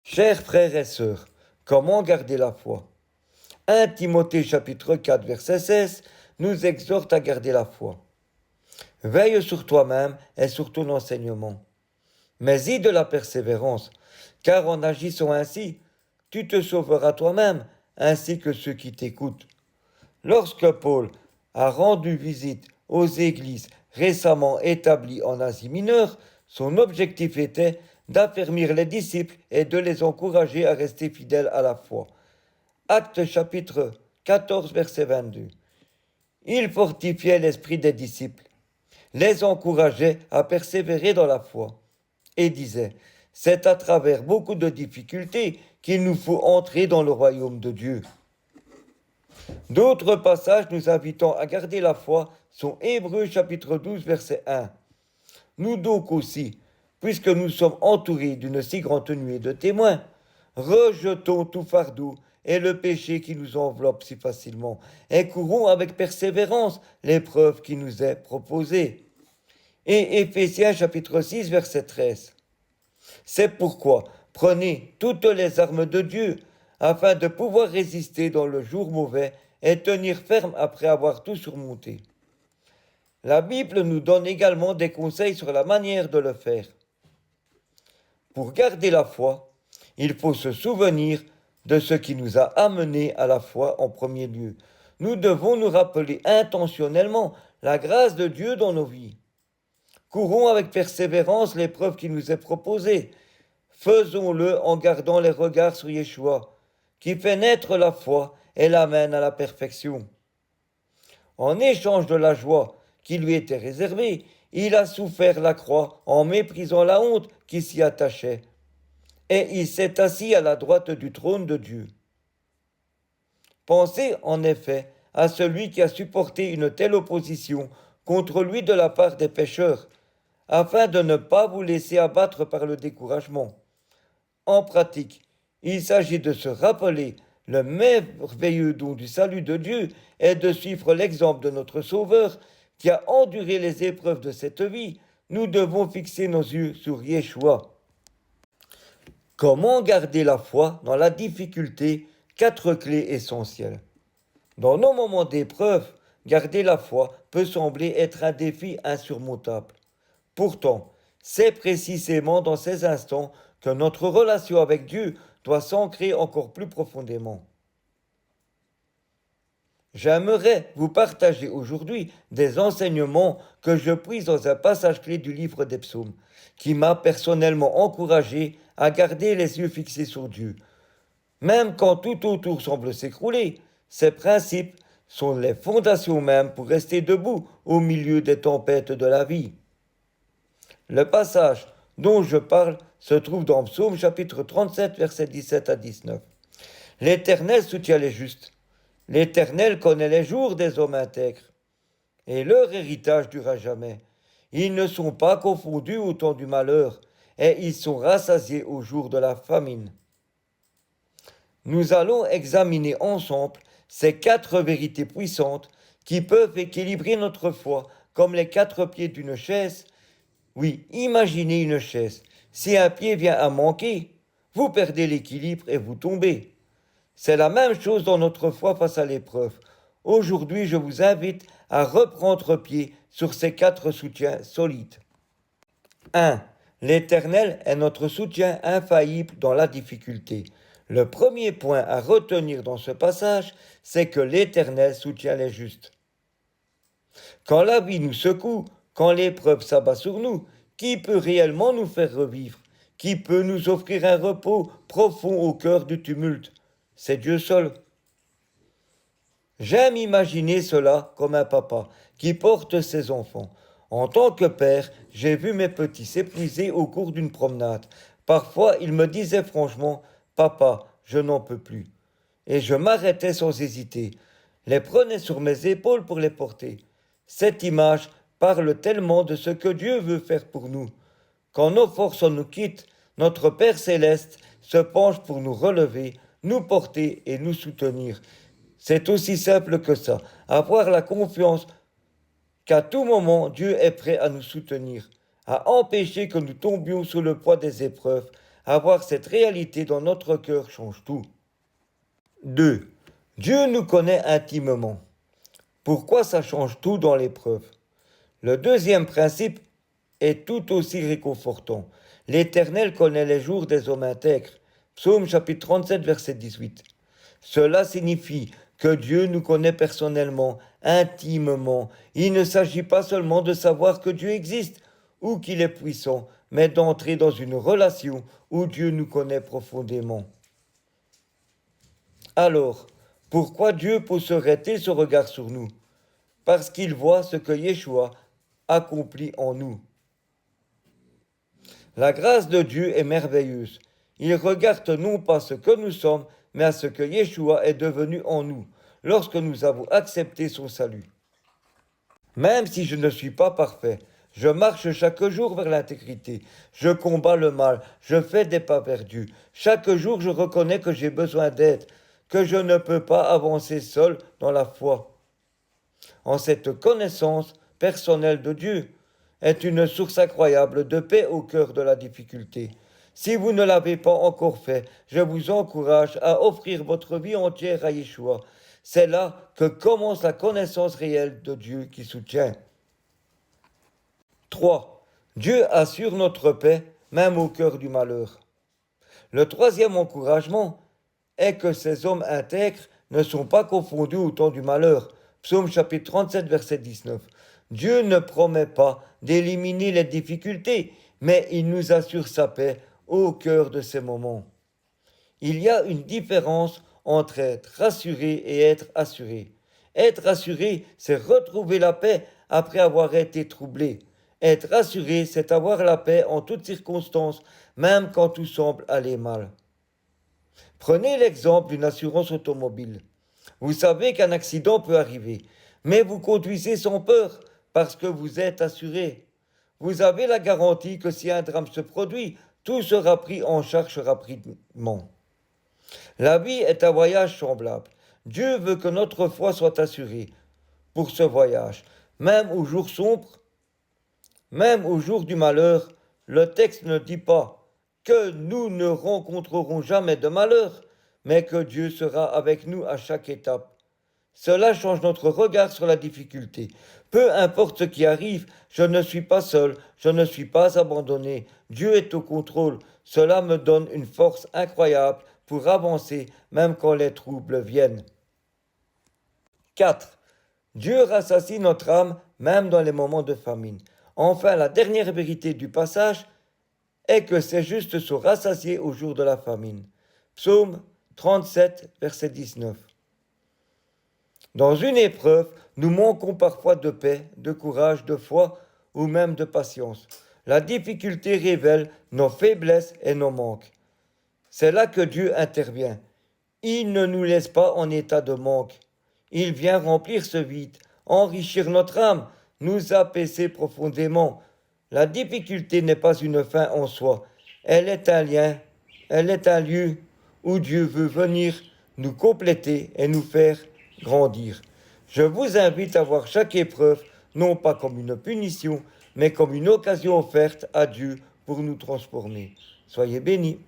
Chers frères et sœurs, comment garder la foi? 1 Timothée chapitre 4 verset 16 nous exhorte à garder la foi. Veille sur toi-même et sur ton enseignement, mais y de la persévérance, car en agissant ainsi, tu te sauveras toi-même ainsi que ceux qui t'écoutent. Lorsque Paul a rendu visite aux églises récemment établies en Asie mineure, son objectif était d'affermir les disciples et de les encourager à rester fidèles à la foi. Actes chapitre 14 verset 22. Il fortifiait l'esprit des disciples, les encourageait à persévérer dans la foi et disait, c'est à travers beaucoup de difficultés qu'il nous faut entrer dans le royaume de Dieu. D'autres passages nous invitant à garder la foi sont Hébreux chapitre 12 verset 1. Nous donc aussi, puisque nous sommes entourés d'une si grande nuée de témoins, rejetons tout fardeau et le péché qui nous enveloppe si facilement, et courons avec persévérance l'épreuve qui nous est proposée. Et Éphésiens chapitre 6 verset 13. C'est pourquoi prenez toutes les armes de Dieu, afin de pouvoir résister dans le jour mauvais et tenir ferme après avoir tout surmonté. La Bible nous donne également des conseils sur la manière de le faire. Pour garder la foi, il faut se souvenir de ce qui nous a amenés à la foi en premier lieu. Nous devons nous rappeler intentionnellement la grâce de Dieu dans nos vies. Courons avec persévérance l'épreuve qui nous est proposée. Faisons-le en gardant les regards sur Yeshua, qui fait naître la foi et l'amène à la perfection. En échange de la joie qui lui était réservée, il a souffert la croix en méprisant la honte qui s'y attachait. Et il s'est assis à la droite du trône de Dieu. Pensez en effet à celui qui a supporté une telle opposition contre lui de la part des pécheurs, afin de ne pas vous laisser abattre par le découragement. En pratique, il s'agit de se rappeler le merveilleux don du salut de Dieu et de suivre l'exemple de notre Sauveur qui a enduré les épreuves de cette vie. Nous devons fixer nos yeux sur Yeshua. Comment garder la foi dans la difficulté? 4 clés essentielles. Dans nos moments d'épreuve, garder la foi peut sembler être un défi insurmontable. Pourtant, c'est précisément dans ces instants que notre relation avec Dieu doit s'ancrer encore plus profondément. J'aimerais vous partager aujourd'hui des enseignements que je pris dans un passage clé du livre des psaumes, qui m'a personnellement encouragé à garder les yeux fixés sur Dieu. Même quand tout autour semble s'écrouler, ces principes sont les fondations mêmes pour rester debout au milieu des tempêtes de la vie. Le passage dont je parle se trouve dans Psaume chapitre 37, versets 17 à 19. L'Éternel soutient les justes. L'Éternel connaît les jours des hommes intègres. Et leur héritage dure à jamais. Ils ne sont pas confondus au temps du malheur, et ils sont rassasiés au jour de la famine. Nous allons examiner ensemble ces 4 vérités puissantes qui peuvent équilibrer notre foi comme les 4 pieds d'une chaise. Oui, imaginez une chaise. Si un pied vient à manquer, vous perdez l'équilibre et vous tombez. C'est la même chose dans notre foi face à l'épreuve. Aujourd'hui, je vous invite à reprendre pied sur ces 4 soutiens solides. 1. L'Éternel est notre soutien infaillible dans la difficulté. Le premier point à retenir dans ce passage, c'est que l'Éternel soutient les justes. Quand la vie nous secoue, quand l'épreuve s'abat sur nous, qui peut réellement nous faire revivre? Qui peut nous offrir un repos profond au cœur du tumulte? C'est Dieu seul. J'aime imaginer cela comme un papa qui porte ses enfants. En tant que père, j'ai vu mes petits s'épuiser au cours d'une promenade. Parfois, ils me disaient franchement, papa, je n'en peux plus. Et je m'arrêtais sans hésiter, les prenais sur mes épaules pour les porter. Cette image parle tellement de ce que Dieu veut faire pour nous. Quand nos forces nous quittent, notre Père céleste se penche pour nous relever, nous porter et nous soutenir. C'est aussi simple que ça, avoir la confiance qu'à tout moment Dieu est prêt à nous soutenir, à empêcher que nous tombions sous le poids des épreuves, Avoir cette réalité dans notre cœur change tout. 2. Dieu nous connaît intimement. Pourquoi ça change tout dans l'épreuve? Le deuxième principe est tout aussi réconfortant. L'Éternel connaît les jours des hommes intègres. Psaume chapitre 37, verset 18. Cela signifie que Dieu nous connaît personnellement, intimement. Il ne s'agit pas seulement de savoir que Dieu existe ou qu'il est puissant, mais d'entrer dans une relation où Dieu nous connaît profondément. Alors, pourquoi Dieu poserait-il ce regard sur nous? Parce qu'il voit ce que Yeshua accomplit en nous. La grâce de Dieu est merveilleuse. Il regarde non pas ce que nous sommes, mais à ce que Yeshua est devenu en nous, lorsque nous avons accepté son salut. Même si je ne suis pas parfait, je marche chaque jour vers l'intégrité, je combats le mal, je fais des pas perdus. Chaque jour, je reconnais que j'ai besoin d'aide, que je ne peux pas avancer seul dans la foi. En cette connaissance personnelle de Dieu est une source incroyable de paix au cœur de la difficulté. Si vous ne l'avez pas encore fait, je vous encourage à offrir votre vie entière à Yeshua. C'est là que commence la connaissance réelle de Dieu qui soutient. 3. Dieu assure notre paix, même au cœur du malheur. Le troisième encouragement est que ces hommes intègres ne sont pas confondus au temps du malheur. Psaume chapitre 37, verset 19. Dieu ne promet pas d'éliminer les difficultés, mais il nous assure sa paix au cœur de ces moments. Il y a une différence entre être rassuré et être assuré. Être assuré, c'est retrouver la paix après avoir été troublé. Être rassuré, c'est avoir la paix en toutes circonstances, même quand tout semble aller mal. Prenez l'exemple d'une assurance automobile. Vous savez qu'un accident peut arriver, mais vous conduisez sans peur parce que vous êtes assuré. Vous avez la garantie que si un drame se produit, tout sera pris en charge rapidement. La vie est un voyage semblable. Dieu veut que notre foi soit assurée pour ce voyage. Même au jour sombre, même au jour du malheur, le texte ne dit pas que nous ne rencontrerons jamais de malheur, mais que Dieu sera avec nous à chaque étape. Cela change notre regard sur la difficulté. Peu importe ce qui arrive, je ne suis pas seul, je ne suis pas abandonné. Dieu est au contrôle. Cela me donne une force incroyable pour avancer, même quand les troubles viennent. 4. Dieu rassasie notre âme, même dans les moments de famine. Enfin, la dernière vérité du passage est que ces justes sont rassasiés au jour de la famine. Psaume 37, verset 19. Dans une épreuve, nous manquons parfois de paix, de courage, de foi ou même de patience. La difficulté révèle nos faiblesses et nos manques. C'est là que Dieu intervient. Il ne nous laisse pas en état de manque. Il vient remplir ce vide, enrichir notre âme, nous apaiser profondément. La difficulté n'est pas une fin en soi. Elle est un lien, elle est un lieu où Dieu veut venir nous compléter et nous faire grandir. Je vous invite à voir chaque épreuve non pas comme une punition, mais comme une occasion offerte à Dieu pour nous transformer. Soyez bénis.